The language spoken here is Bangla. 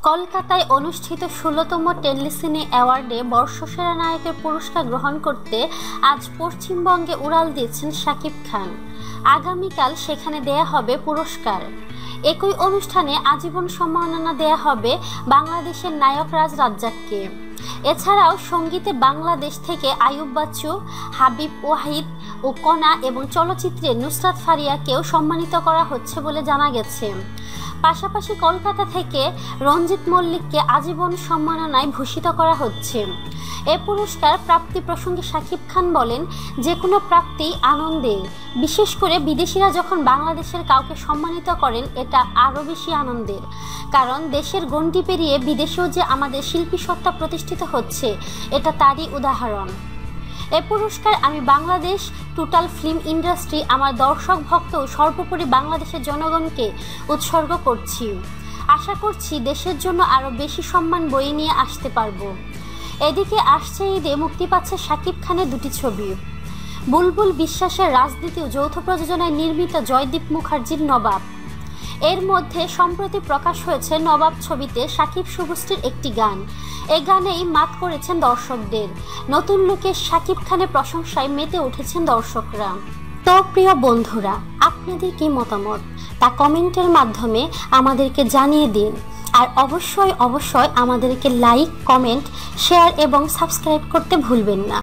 কলকাতায় অনুষ্ঠিত ১৬তম টেলিসিনে অ্যাওয়ার্ডে বর্ষসেরা নায়কের পুরস্কার গ্রহণ করতে আজ পশ্চিমবঙ্গে উড়াল দিয়েছেন শাকিব খান। আগামীকাল সেখানে দেয়া হবে পুরস্কার। একই অনুষ্ঠানে আজীবন সম্মাননা দেয়া হবে বাংলাদেশের নায়ক রাজ রাজ্জাককে। এছাড়াও সঙ্গীতে বাংলাদেশ থেকে আইয়ুব বাচ্চু, হাবিব ওয়াহিদ ও কণা এবং চলচ্চিত্রে নুসরাত ফারিয়াকেও সম্মানিত করা হচ্ছে বলে জানা গেছে। পাশাপাশি কলকাতা থেকে রঞ্জিত মল্লিককে আজীবন সম্মাননায় ভূষিত করা হচ্ছে। এ পুরস্কার প্রাপ্তি প্রসঙ্গে শাকিব খান বলেন, যে কোনো প্রাপ্তি আনন্দের, বিশেষ করে বিদেশিরা যখন বাংলাদেশের কাউকে সম্মানিত করেন এটা আরও বেশি আনন্দের, কারণ দেশের গণ্ডি পেরিয়ে বিদেশেও যে আমাদের শিল্পী সত্তা প্রতিষ্ঠিত হচ্ছে এটা তারই উদাহরণ। এ পুরস্কার আমি বাংলাদেশ, টোটাল ফিল্ম ইন্ডাস্ট্রি, আমার দর্শক ভক্ত ও সর্বোপরি বাংলাদেশের জনগণকে উৎসর্গ করছি। আশা করছি দেশের জন্য আরও বেশি সম্মান বয়ে নিয়ে আসতে পারবো। এদিকে আসছে ঈদে মুক্তি পাচ্ছে শাকিব খানের দুটি ছবি। বুলবুল বিশ্বাসের রাজনীতি ও যৌথ প্রযোজনায় নির্মিত জয়দীপ মুখার্জির নবাব। এর মধ্যে সম্প্রতি প্রকাশ হয়েছে নবাব ছবিতে শাকিব শুভশ্রীর একটি গান। এই গানেই মাত করেছেন দর্শকদের। নতুন লুকে শাকিব খানের প্রশংসায় মেতে উঠেছেন দর্শকরা। তো প্রিয় বন্ধুরা, আপনাদের কি মতামত তা কমেন্টের মাধ্যমে আমাদেরকে জানিয়ে দিন। আর অবশ্যই আমাদেরকে লাইক, কমেন্ট, শেয়ার এবং সাবস্ক্রাইব করতে ভুলবেন না।